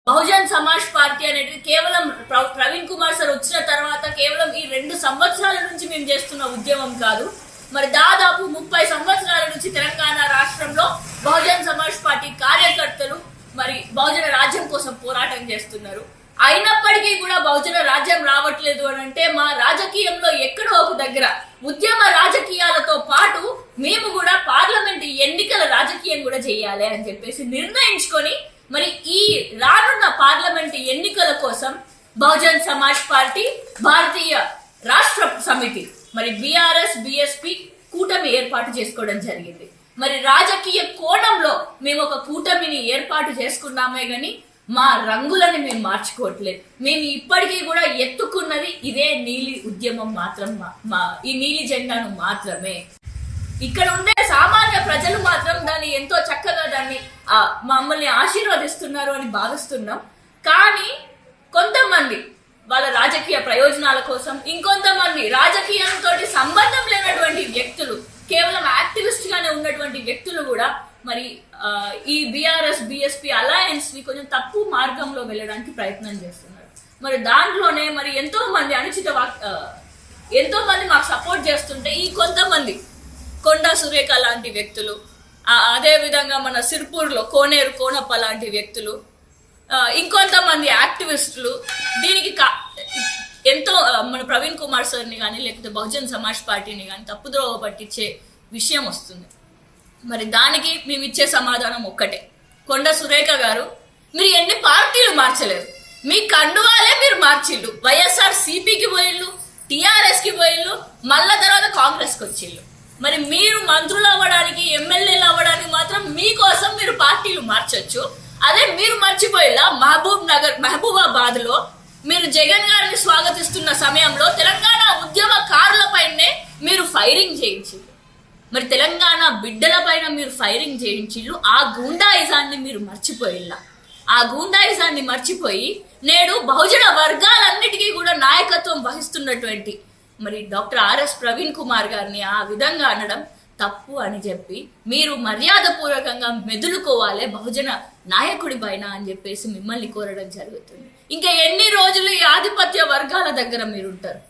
Bahujan Samaj party అనేది కేవలం Praveen Kumar sir వచ్చిన తర్వాత కేవలం ఈ 2 సంవత్సరాల నుంచి మేము చేస్తున్న ఉద్యమం కాదు. మరి దాదాపు 30 సంవత్సరాల నుంచి తెలంగాణ రాష్ట్రంలో బహుజన్ సమాజ్ పార్టీ కార్యకర్తలు మరి బహుజన రాజ్యం కోసం పోరాటం చేస్తున్నారు. అయినప్పటికీ కూడా బహుజన రాజ్యం రావట్లేదు అని అంటే మా రాజకీయంలో ఎక్కడో ఒక దగ్గర ఉద్యమ రాజకీయాలతో పాటు మేము కూడా పార్లమెంట్ ఎన్నికల రాజకీయం కూడా చేయాలి అని చెప్పేసి నిర్ణయించుకొని మరి ఈ రానున్న పార్లమెంట్ ఎన్నికల కోసం బహుజన్ సమాజ్ పార్టీ భారతీయ రాష్ట్ర సమితి మరి బీఆర్ఎస్ బీఎస్పీ కూటమి ఏర్పాటు చేసుకోవడం జరిగింది. మరి రాజకీయ కోణంలో మేము ఒక కూటమిని ఏర్పాటు చేసుకున్నామే గాని మా రంగులని మేము మార్చుకోవట్లేదు. మేము ఇప్పటికీ కూడా ఎత్తుకున్నది ఇదే నీలి ఉద్యమం మాత్రం, ఈ నీలి జెండాను మాత్రమే. ఇక్కడ ఉండే సామాన్య ప్రజలు మాత్రం దాన్ని ఎంతో చక్కగా దాన్ని మమ్మల్ని ఆశీర్వదిస్తున్నారు అని భావిస్తున్నాం. కానీ కొంతమంది వాళ్ళ రాజకీయ ప్రయోజనాల కోసం, ఇంకొంతమంది రాజకీయంతో సంబంధం లేనటువంటి వ్యక్తులు, కేవలం యాక్టివిస్ట్ గానే ఉన్నటువంటి వ్యక్తులు కూడా మరి ఈ బీఆర్ఎస్ బీఎస్పీ అలయన్స్ ని కొంచెం తప్పు మార్గంలో వెళ్ళడానికి ప్రయత్నం చేస్తున్నారు. మరి దాంట్లోనే మరి ఎంతో మంది ఎంతో మంది మాకు సపోర్ట్ చేస్తుంటే ఈ కొంతమంది కొండా సురేఖ లాంటి వ్యక్తులు, అదే విధంగా మన సిర్పూర్లో కోనేరు కోనప్ప లాంటి వ్యక్తులు, ఇంకొంతమంది యాక్టివిస్టులు దీనికి ఎంతో మన ప్రవీణ్ కుమార్ సార్ని కానీ లేకపోతే బహుజన్ సమాజ్ పార్టీని కానీ తప్పుద్రోవ పట్టించే విషయం వస్తుంది. మరి దానికి మేము ఇచ్చే సమాధానం ఒక్కటే, కొండ సురేఖ గారు మీరు ఎన్ని పార్టీలు మార్చలేరు, మీ కండువాలే మీరు మార్చిళ్ళు. వైఎస్ఆర్ సిపికి పోయిళ్ళు, టిఆర్ఎస్ కి పోయిళ్ళు, మళ్ళా తర్వాత కాంగ్రెస్ కి వచ్చిళ్ళు. మరి మీరు మంత్రులు అవ్వడానికి ఎమ్మెల్యేలు అవ్వడానికి మాత్రం మీకోసం మీరు పార్టీలు మార్చొచ్చు. అదే మీరు మర్చిపోయేలా మహబూబాబాద్ లో మీరు జగన్ గారిని స్వాగతిస్తున్న సమయంలో తెలంగాణ ఉద్యమకారులపైనే మీరు ఫైరింగ్ చేయించారు. మరి తెలంగాణ బిడ్డల పైన మీరు ఫైరింగ్ చేయించిళ్ళు. ఆ గూండాయిజాన్ని మీరు మర్చిపోయేలా, ఆ గూండాయిజాన్ని మర్చిపోయి నేడు బహుజన వర్గాలన్నిటికీ కూడా నాయకత్వం వహిస్తున్నటువంటి మరి డాక్టర్ ఆర్ఎస్ ప్రవీణ్ కుమార్ గారిని ఆ విధంగా అనడం తప్పు అని చెప్పి మీరు మర్యాద పూర్వకంగా మెదులుకోవాలి బహుజన నాయకుడి పైన అని చెప్పేసి మిమ్మల్ని కోరడం జరుగుతుంది. ఇంకా ఎన్ని రోజులు ఈ ఆధిపత్య వర్గాల దగ్గర మీరు ఉంటారు?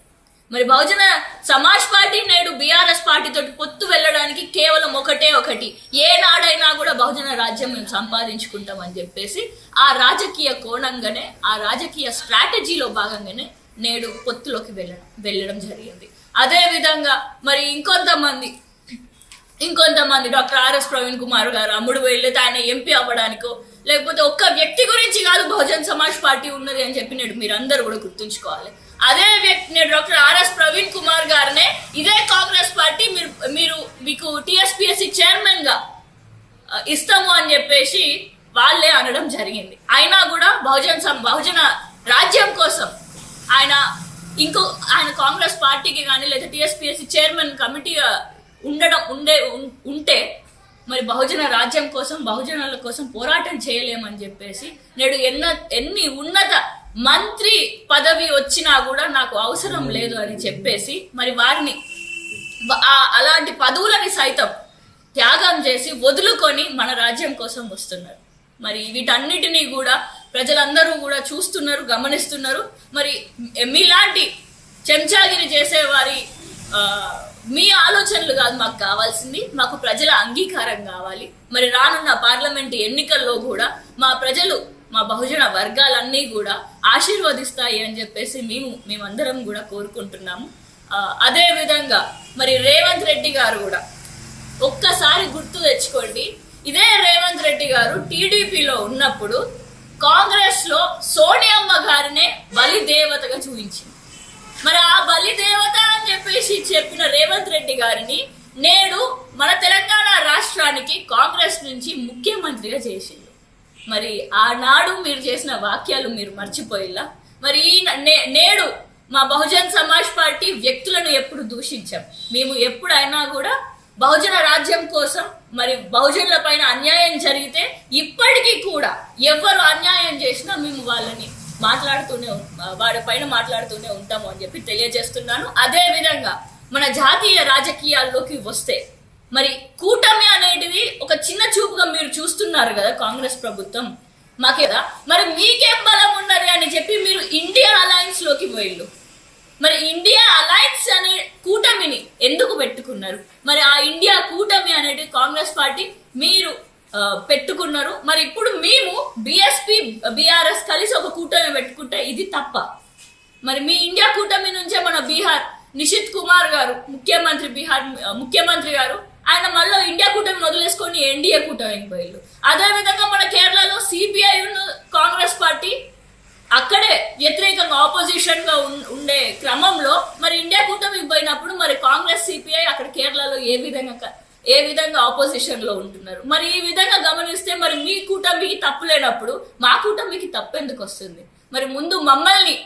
మరి బహుజన సమాజ్ పార్టీ నేడు బీఆర్ఎస్ పార్టీతో పొత్తు వెళ్ళడానికి కేవలం ఒకటి, ఏనాడైనా కూడా బహుజన రాజ్యం మేము సంపాదించుకుంటాం అని చెప్పేసి ఆ రాజకీయ కోణంగానే, ఆ రాజకీయ స్ట్రాటజీలో భాగంగానే నేడు పొత్తులోకి వెళ్ళడం జరిగింది. అదే విధంగా మరి ఇంకొంతమంది డాక్టర్ ఆర్ఎస్ ప్రవీణ్ కుమార్ గారు అమ్ముడు వెళ్ళితే ఆయన ఎంపీ అవ్వడానికో లేకపోతే ఒక్క వ్యక్తి గురించి కాదు బహుజన్ సమాజ్ పార్టీ ఉన్నది అని చెప్పి నేడు మీరందరూ కూడా గుర్తుంచుకోవాలి. అదే వ్యక్తి నేడు డాక్టర్ ఆర్ఎస్ ప్రవీణ్ కుమార్ గారినే ఇదే కాంగ్రెస్ పార్టీ మీకు టీఎస్పీఎస్సీ చైర్మన్ గా ఇస్తాము అని చెప్పేసి వాళ్ళే అనడం జరిగింది. అయినా కూడా బహుజన రాజ్యం కోసం ఆయన కాంగ్రెస్ పార్టీకి కానీ లేదా టీఎస్పీఎస్సీ చైర్మన్ కమిటీ ఉంటే మరి బహుజన రాజ్యం కోసం బహుజనుల కోసం పోరాటం చేయలేమని చెప్పేసి నేడు ఎన్ని ఉన్నత మంత్రి పదవి వచ్చినా కూడా నాకు అవసరం లేదు అని చెప్పేసి మరి వారిని అలాంటి పదవులని సైతం త్యాగం చేసి వదులుకొని మన రాజ్యం కోసం వస్తున్నారు. మరి వీటన్నిటినీ కూడా ప్రజలందరూ కూడా చూస్తున్నారు, గమనిస్తున్నారు. మరి మీలాంటి చెంచాగిరి చేసే వారి మీ ఆలోచనలు కాదు మాకు కావాల్సింది, మాకు ప్రజల అంగీకారం కావాలి. మరి రానున్న పార్లమెంట్ ఎన్నికల్లో కూడా మా ప్రజలు, మా బహుజన వర్గాలన్నీ కూడా ఆశీర్వదిస్తాయి అని చెప్పేసి మేమందరం కూడా కోరుకుంటున్నాము. అదే విధంగా మరి రేవంత్ రెడ్డి గారు కూడా ఒక్కసారి గుర్తు తెచ్చుకోండి, ఇదే రేవంత్ రెడ్డి గారు టీడీపీలో ఉన్నప్పుడు కాంగ్రెస్ లో సోనియమ్మ గారినే బలిదేవతగా చూపించింది. మరి ఆ బలిదేవత అని చెప్పేసి చెప్పిన రేవంత్ రెడ్డి గారిని నేడు మన తెలంగాణ రాష్ట్రానికి కాంగ్రెస్ నుంచి ముఖ్యమంత్రిగా చేసింది. మరి ఆనాడు మీరు చేసిన వాక్యాలు మీరు మర్చిపోయేలా. మరి నేడు మా బహుజన్ సమాజ్ పార్టీ వ్యక్తులను ఎప్పుడు దూషించాం. మేము ఎప్పుడైనా కూడా బహుజన రాజ్యం కోసం మరి బహుజనుల పైన అన్యాయం జరిగితే ఇప్పటికీ కూడా ఎవరు అన్యాయం చేసినా మేము వారి పైన మాట్లాడుతూనే ఉంటాము అని చెప్పి తెలియజేస్తున్నాను. అదే విధంగా మన జాతీయ రాజకీయాల్లోకి వస్తే మరి కూటమి అనేటిది ఒక చిన్న చూపుగా మీరు చూస్తున్నారు కదా కాంగ్రెస్ ప్రభుత్వం మాకేదా. మరి మీకే వెళ్ళిపోయిళ్ళు. మరి ఇండియా అలయన్స్ అనే కూటమిని ఎందుకు పెట్టుకున్నారు? మరి ఆ ఇండియా కూటమి అనేది కాంగ్రెస్ పార్టీ మీరు పెట్టుకున్నారు. మరి ఇప్పుడు మేము బిఎస్పి బిఆర్ఎస్ కలిసి ఒక కూటమి పెట్టుకుంటే ఇది తప్ప? మరి మీ ఇండియా కూటమి నుంచే మన బీహార్ నిషిత్ కుమార్ గారు ముఖ్యమంత్రి గారు ఆయన మళ్ళీ ఇండియా కూటమి వదిలేసుకొని ఎన్డీఏ కూటమికి పోయారు. అదే విధంగా మన కేరళలో సిపిఐ కాంగ్రెస్ పార్టీ అక్కడే వ్యతిరేకంగా ఆపోజిషన్ గా ఉండే క్రమంలో మరి ఇండియా కూటమికి పోయినప్పుడు మరి కాంగ్రెస్ సిపిఐ అక్కడ కేరళలో ఏ విధంగా ఆపోజిషన్ లో ఉంటున్నారు? మరి ఈ విధంగా గమనిస్తే మరి మీ కూటమికి తప్పు లేనప్పుడు మా కూటమికి తప్పు ఎందుకు వస్తుంది? మరి ముందు మమ్మల్ని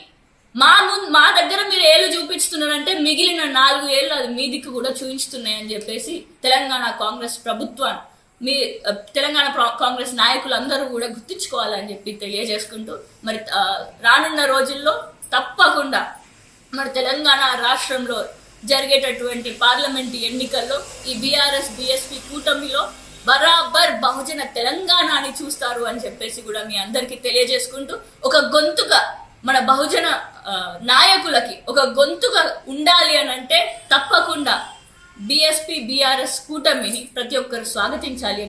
మా దగ్గర మీరు ఏళ్ళు చూపిస్తున్నారంటే మిగిలిన 4 ఏళ్ళు అది మీ దిక్కు కూడా చూపించుతున్నాయని చెప్పేసి తెలంగాణ కాంగ్రెస్ ప్రభుత్వాన్ని తెలంగాణ కాంగ్రెస్ నాయకులందరూ కూడా గుర్తించుకోవాలని చెప్పి తెలియజేసుకుంటూ మరి రానున్న రోజుల్లో తప్పకుండా మరి తెలంగాణ రాష్ట్రంలో జరిగేటటువంటి పార్లమెంట్ ఎన్నికల్లో ఈ బీఆర్ఎస్ బిఎస్పి కూటమిలో బరాబర్ బహుజన తెలంగాణని చూస్తారు అని చెప్పేసి కూడా మీ అందరికీ తెలియజేసుకుంటూ ఒక గొంతుగా మన బహుజన నాయకులకి ఒక గొంతుగా ఉండాలి అని అంటే తప్పకుండా బిఎస్పి బిఆర్ఎస్ కూటమిని ప్రతి ఒక్కరు స్వాగతించాలి.